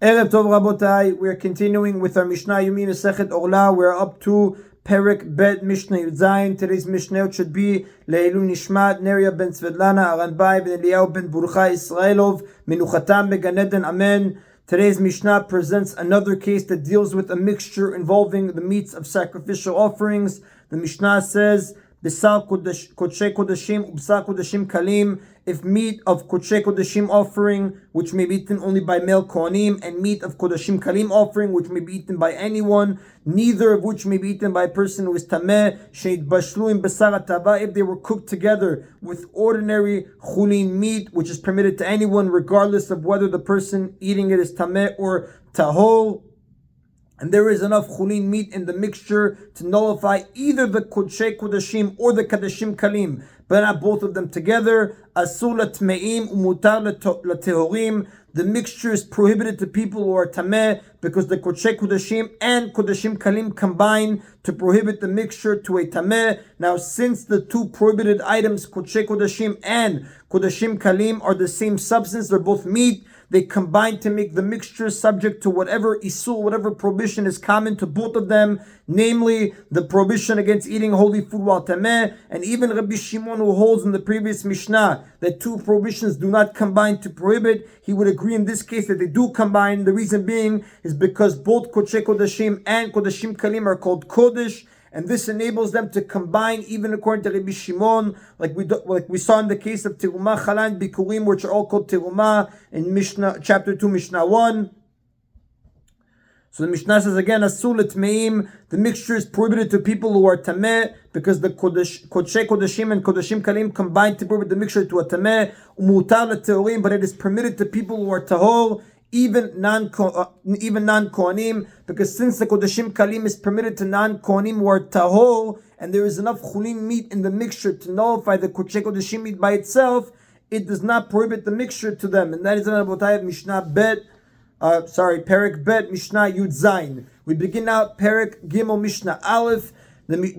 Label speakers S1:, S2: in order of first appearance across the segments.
S1: Erev Tov Rabotai, we're continuing with our Mishna Yomi Masechet Orlah. We're up to Perek Bet Mishnah Yudzayin. Today's Mishnah should be Le'ilu Nishmat Neria ben Svetlana Aranbai ben Eliyahu ben Burcha Israelov Menuchatam Began Eden Amen. Today's Mishnah presents another case that deals with a mixture involving the meats of sacrificial offerings. The Mishnah says, B'sar Kodshei Kodashim Ubsar Kodashim Kalim. If meat of Kodshei Kodashim offering, which may be eaten only by male Kohanim, and meat of Kodashim Kalim offering, which may be eaten by anyone, neither of which may be eaten by a person who is Tameh, Sheit Bashlu in Basar Atava, if they were cooked together with ordinary Chulin meat, which is permitted to anyone, regardless of whether the person eating it is Tameh or Tahol, and there is enough chulin meat in the mixture to nullify either the Kodshei Kodashim or the Kodashim Kalim, but not both of them together. Asur latmeim umutar latehorim. The mixture is prohibited to people who are tameh because the Kodshei Kodashim and Kodashim Kalim combine to prohibit the mixture to a tameh. Now, since the two prohibited items, Kodshei Kodashim and Kodashim Kalim, are the same substance, they're both meat, they combine to make the mixture subject to whatever isur, whatever prohibition is common to both of them, namely the prohibition against eating holy food while tameh. And even Rabbi Shimon, who holds in the previous Mishnah that two prohibitions do not combine to prohibit, he would agree in this case that they do combine. The reason being is because both Kodshei Kodashim and Kodashim Kalim are called Kodesh, and this enables them to combine, even according to Rabbi Shimon, like we saw in the case of Terumah, Chala, and Bikurim, which are all called Terumah in Mishnah chapter 2, Mishnah 1. So the Mishnah says again, Asur l'tmeim, the mixture is prohibited to people who are tameh, because the Kodshei Kodashim and Kodashim Kalim combine to prohibit the mixture to a tameh. Umutar l'tehorim, but it is permitted to people who are tahor, even non-Kohanim, because since the Kodashim Kalim is permitted to non-Kohanim who are tahor, and there is enough chulin meat in the mixture to nullify the Kodshei Kodashim meat by itself, it does not prohibit the mixture to them. And that is an Abotai Mishnah Bet, Perek Bet Mishnah Yud Zayin. We begin now Perek Gimel Mishnah Aleph.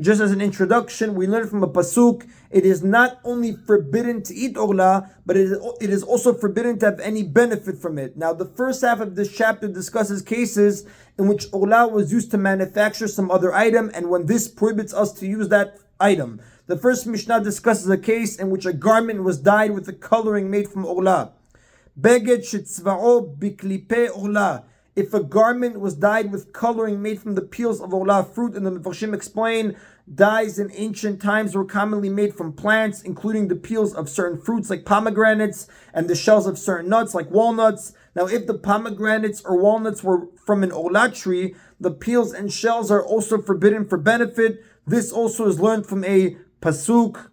S1: Just as an introduction, we learn from a pasuk, it is not only forbidden to eat Orlah, but it is also forbidden to have any benefit from it. Now, the first half of this chapter discusses cases in which Orlah was used to manufacture some other item, and when this prohibits us to use that item. The first Mishnah discusses a case in which a garment was dyed with a coloring made from Orlah. Beged shetzva'o biklipe Orlah. If a garment was dyed with coloring made from the peels of Orlah fruit, and the Mefarshim explain, dyes in ancient times were commonly made from plants, including the peels of certain fruits like pomegranates and the shells of certain nuts like walnuts. Now, if the pomegranates or walnuts were from an Orlah tree, the peels and shells are also forbidden for benefit. This also is learned from a pasuk.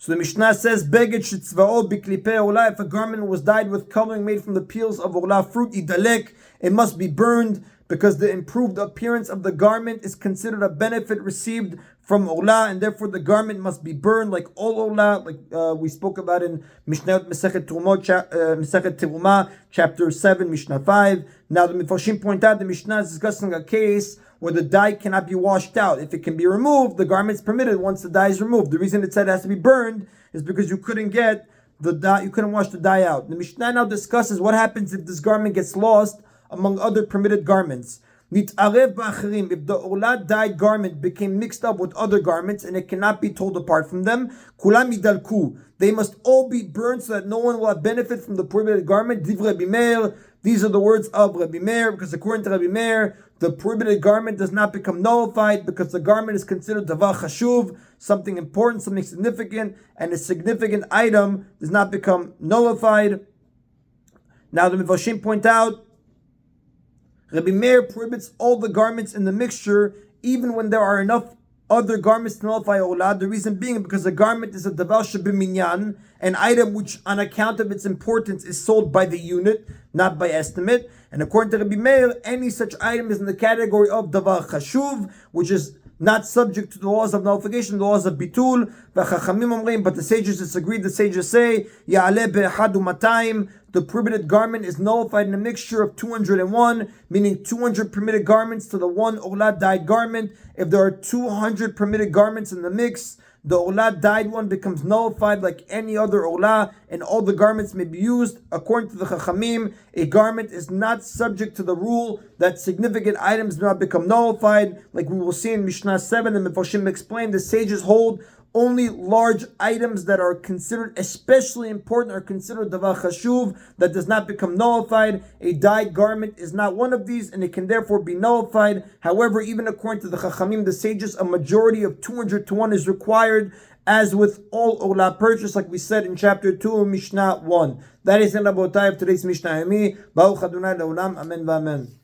S1: So the Mishnah says, Beged shetzva'o biklipe Orlah, if a garment was dyed with coloring made from the peels of Orlah fruit, idalek, it must be burned, because the improved appearance of the garment is considered a benefit received from Orlah, and therefore the garment must be burned, like all Orlah, like we spoke about in Mishnah Masechet Terumah, chapter 7, Mishnah 5. Now the Mefarshim point out the Mishnah is discussing a case where the dye cannot be washed out. If it can be removed, the garment is permitted once the dye is removed. The reason it said it has to be burned is because you couldn't get the dye, you couldn't wash the dye out. The Mishnah now discusses what happens if this garment gets lost among other permitted garments. Nit'arev ba'acherim, if the Orlah dyed garment became mixed up with other garments and it cannot be told apart from them, kulam idalku, they must all be burned so that no one will have benefit from the prohibited garment. Divrei Rabbi Meir, these are the words of Rabbi Meir, because according to Rabbi Meir, the prohibited garment does not become nullified because the garment is considered davar chashuv, something important, something significant, and a significant item does not become nullified. Now the Mefarshim point out, Rabbi Meir prohibits all the garments in the mixture, even when there are enough other garments to nullify Orlah. The reason being because a garment is a davar shebiminyan, an item which, on account of its importance, is sold by the unit, not by estimate. And according to Rabbi Meir, any such item is in the category of davar chashuv, which is not subject to the laws of nullification, the laws of bitul. But the sages disagreed. The sages say, Ya'aleh be'ehad u'matayim, the prohibited garment is nullified in a mixture of 201, meaning 200 permitted garments to the one Orlah dyed garment. If there are 200 permitted garments in the mix, the Orlah dyed one becomes nullified like any other Orlah, and all the garments may be used. According to the Chachamim, a garment is not subject to the rule that significant items do not become nullified. Like we will see in Mishnah 7, the Mefarshim explain, the sages hold only large items that are considered especially important are considered davar chashuv, that does not become nullified. A dyed garment is not one of these, and it can therefore be nullified. However, even according to the Chachamim, the sages, a majority of 200 to 1 is required, as with all Orlah purchase, like we said in chapter 2 Mishnah 1. That is in Rabotai of today's Mishna Yomi. Baruch Adonai Leolam. Amen v'amen.